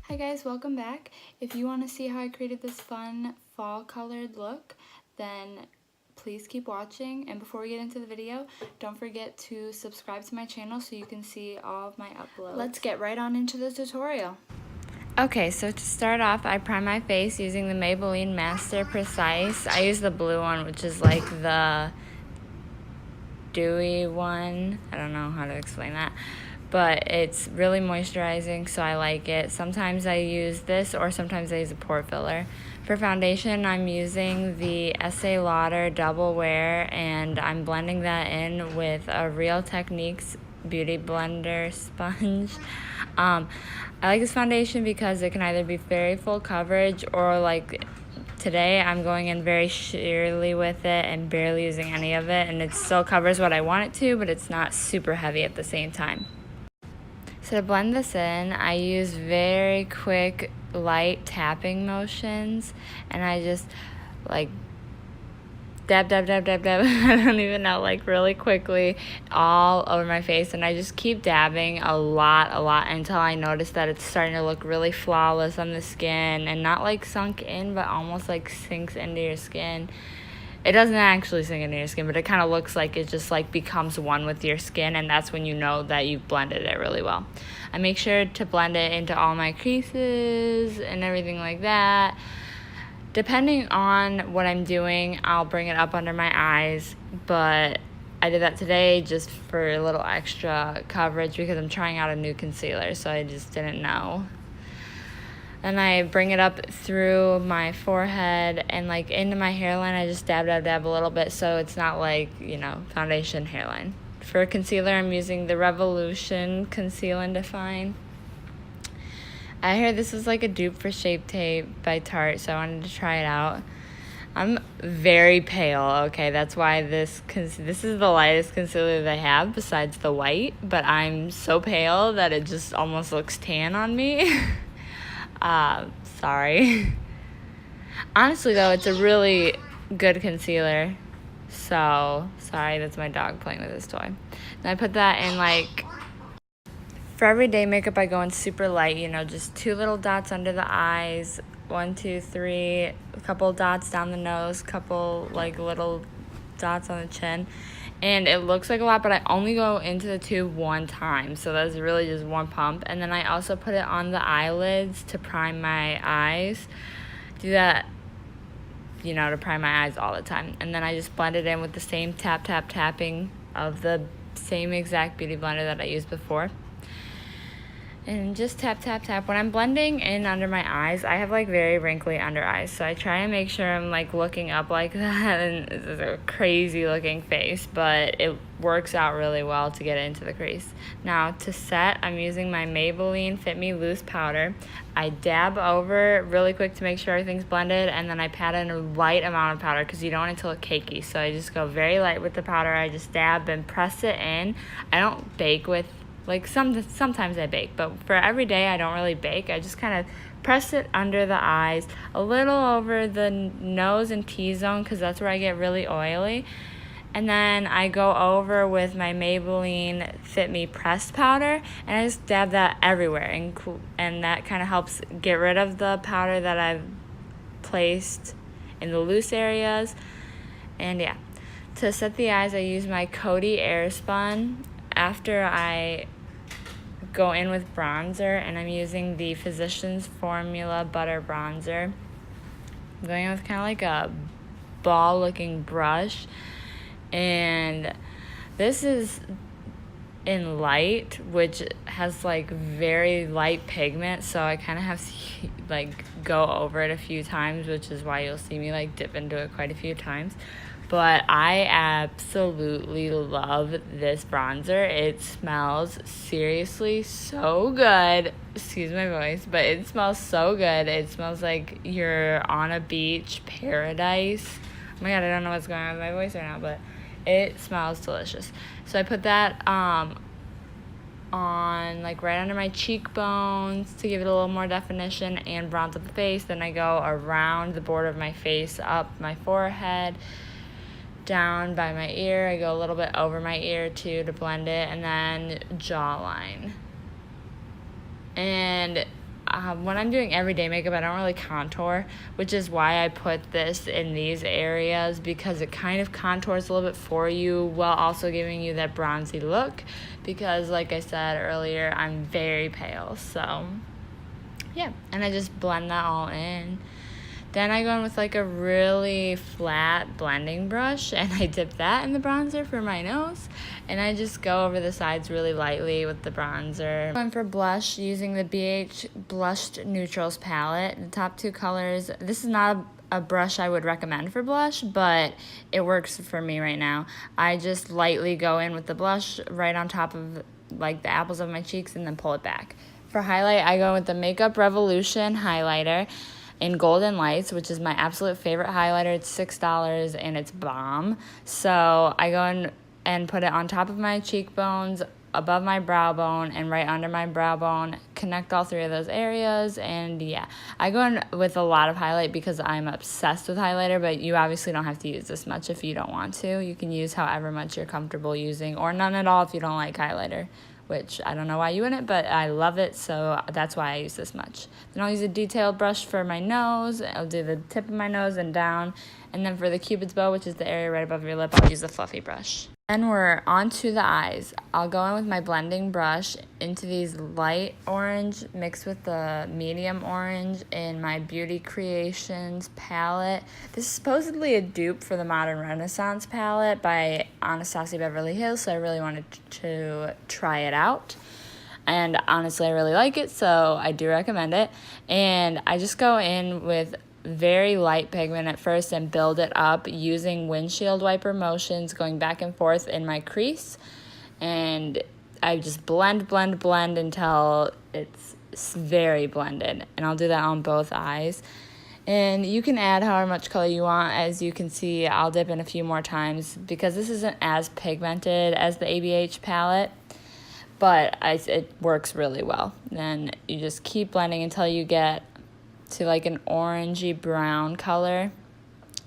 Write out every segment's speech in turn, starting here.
Hi guys, welcome back. If you want to see how I created this fun fall colored look, then please keep watching. And before we get into the video, don't forget to subscribe to my channel so you can see all of my uploads. Let's get right on into the tutorial. Okay, so to start off, I prime my face using the Maybelline Master Precise. I use the blue one, which is like the dewy one. I don't know how to explain that. But it's really moisturizing, so I like it. Sometimes I use this, or sometimes I use a pore filler. For foundation, I'm using the Estee Lauder Double Wear, and I'm blending that in with a Real Techniques Beauty Blender sponge. I like this foundation because it can either be very full coverage, or like today I'm going in very sheerly with it and barely using any of it, and it still covers what I want it to, but it's not super heavy at the same time. So to blend this in, I use very quick, light tapping motions, and I just like dab, dab, dab, dab, dab, I don't even know, like really quickly all over my face, and I just keep dabbing a lot until I notice that it's starting to look really flawless on the skin, and not like sunk in, but almost like sinks into your skin. It doesn't actually sink into your skin, but it kind of looks like it just like becomes one with your skin, and that's when you know that you've blended it really well. I make sure to blend it into all my creases and everything like that. Depending on what I'm doing, I'll bring it up under my eyes, but I did that today just for a little extra coverage because I'm trying out a new concealer, so I just didn't know. And I bring it up through my forehead and like into my hairline. I just dab a little bit so it's not like, foundation hairline. For concealer, I'm using the Revolution Conceal and Define. I heard this is like a dupe for Shape Tape by Tarte, so I wanted to try it out. I'm very pale, okay? That's why this is the lightest concealer they have besides the white, but I'm so pale that it just almost looks tan on me. Sorry. Honestly, though, it's a really good concealer. So, sorry, that's my dog playing with his toy. Then I put that in, like, for everyday makeup, I go in super light, just 2 little dots under the eyes, 1, 2, 3, a couple dots down the nose, couple, like, little dots on the chin. And it looks like a lot, but I only go into the tube one time, so that's really just one pump. And then I also put it on the eyelids to prime my eyes. Do that, to prime my eyes all the time. And then I just blend it in with the same tapping of the same exact beauty blender that I used before. And just tap. When I'm blending in under my eyes, I have like very wrinkly under eyes, so I try and make sure I'm like looking up like that, and it's a crazy looking face, but it works out really well to get into the crease. Now to set, I'm using my Maybelline Fit Me Loose powder. I dab over really quick to make sure everything's blended, and then I pat in a light amount of powder because you don't want it to look cakey, so I just go very light with the powder. I just dab and press it in. I don't bake with sometimes I bake, but for every day I don't really bake. I just kind of press it under the eyes, a little over the nose and T-zone because that's where I get really oily. And then I go over with my Maybelline Fit Me pressed powder, and I just dab that everywhere, and that kind of helps get rid of the powder that I've placed in the loose areas. And yeah, to set the eyes, I use my Coty Airspun. After I go in with bronzer, and I'm using the Physicians Formula Butter Bronzer. I'm going in with kind of like a ball looking brush, and this is in light, which has like very light pigment, so I kind of have to like go over it a few times, which is why you'll see me like dip into it quite a few times. But I absolutely love this bronzer. It smells seriously so good. Excuse my voice, but it smells so good. It smells like you're on a beach paradise. Oh my god, I don't know what's going on with my voice right now, but it smells delicious. So I put that on like right under my cheekbones to give it a little more definition and bronze up the face. Then I go around the border of my face, up my forehead, down by my ear. I go a little bit over my ear too to blend it, and then jawline. And when I'm doing everyday makeup, I don't really contour, which is why I put this in these areas, because it kind of contours a little bit for you while also giving you that bronzy look, because like I said earlier, I'm very pale. So yeah, and I just blend that all in. Then I go in with like a really flat blending brush, and I dip that in the bronzer for my nose, and I just go over the sides really lightly with the bronzer. Going for blush using the BH Blushed Neutrals palette. The top two colors, this is not a brush I would recommend for blush, but it works for me right now. I just lightly go in with the blush right on top of like the apples of my cheeks and then pull it back. For highlight, I go with the Makeup Revolution highlighter in Golden Lights, which is my absolute favorite highlighter. It's $6 and it's bomb. So I go in and put it on top of my cheekbones, above my brow bone, and right under my brow bone. Connect all three of those areas, and yeah. I go in with a lot of highlight because I'm obsessed with highlighter, but you obviously don't have to use this much if you don't want to. You can use however much you're comfortable using, or none at all if you don't like highlighter, which I don't know why you wouldn't, but I love it, so that's why I use this much. Then I'll use a detailed brush for my nose. I'll do the tip of my nose and down. And then for the Cupid's bow, which is the area right above your lip, I'll use the fluffy brush. Then we're on to the eyes. I'll go in with my blending brush into these light orange mixed with the medium orange in my Beauty Creations palette. This is supposedly a dupe for the Modern Renaissance palette by Anastasia Beverly Hills, so I really wanted to try it out. And honestly, I really like it, so I do recommend it. And I just go in with very light pigment at first and build it up using windshield wiper motions, going back and forth in my crease. And I just blend until it's very blended. And I'll do that on both eyes. And you can add however much color you want. As you can see, I'll dip in a few more times because this isn't as pigmented as the ABH palette, but it works really well. Then you just keep blending until you get to like an orangey brown color.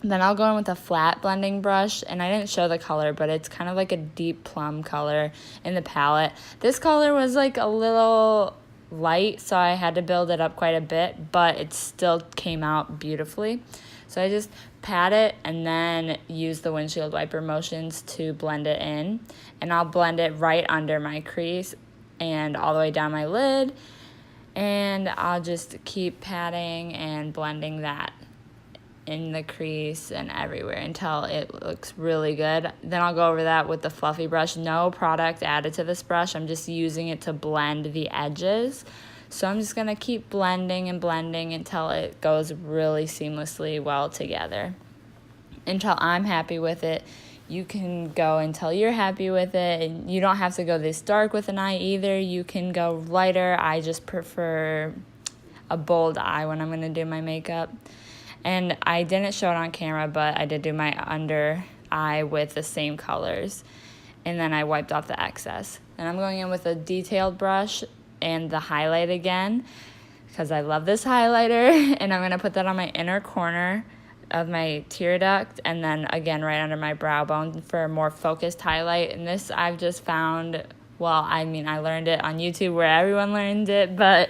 Then I'll go in with a flat blending brush, and I didn't show the color, but it's kind of like a deep plum color in the palette. This color was like a little light, so I had to build it up quite a bit, but it still came out beautifully. So I just pat it and then use the windshield wiper motions to blend it in, and I'll blend it right under my crease and all the way down my lid. And I'll just keep patting and blending that in the crease and everywhere until it looks really good. Then I'll go over that with the fluffy brush. No product added to this brush. I'm just using it to blend the edges. So I'm just going to keep blending and blending until it goes really seamlessly well together. Until I'm happy with it. You can go until you're happy with it, and you don't have to go this dark with an eye either. You can go lighter. I just prefer a bold eye when I'm going to do my makeup. And I didn't show it on camera, but I did do my under eye with the same colors. And then I wiped off the excess. And I'm going in with a detailed brush and the highlight again because I love this highlighter. And I'm going to put that on my inner corner of my tear duct, and then again right under my brow bone for a more focused highlight. And this I've just found, well, I mean, I learned it on YouTube where everyone learned it, but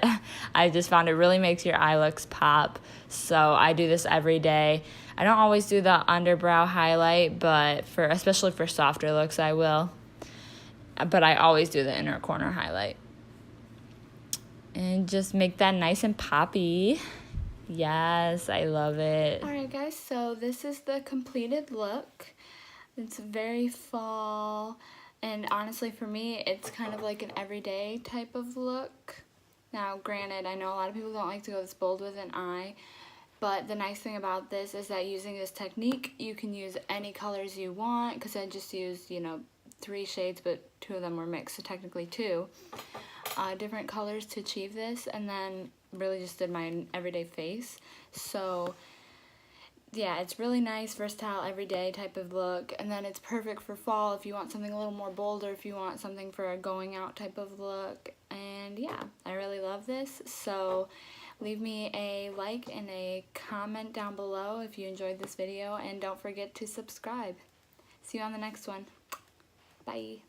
I just found it really makes your eye looks pop. So I do this every day. I don't always do the underbrow highlight, but especially for softer looks I will. But I always do the inner corner highlight. And just make that nice and poppy. Yes, I love it. Alright guys, so this is the completed look. It's very fall, and honestly for me, it's kind of like an everyday type of look. Now granted, I know a lot of people don't like to go this bold with an eye, but the nice thing about this is that using this technique, you can use any colors you want, because I just used, 3 shades, but 2 of them were mixed, so technically 2. Different colors to achieve this, and then really just did my everyday face. So yeah, it's really nice, versatile, everyday type of look. And then it's perfect for fall if you want something a little more bolder, if you want something for a going out type of look. And yeah, I really love this. So leave me a like and a comment down below if you enjoyed this video, and don't forget to subscribe. See you on the next one. Bye.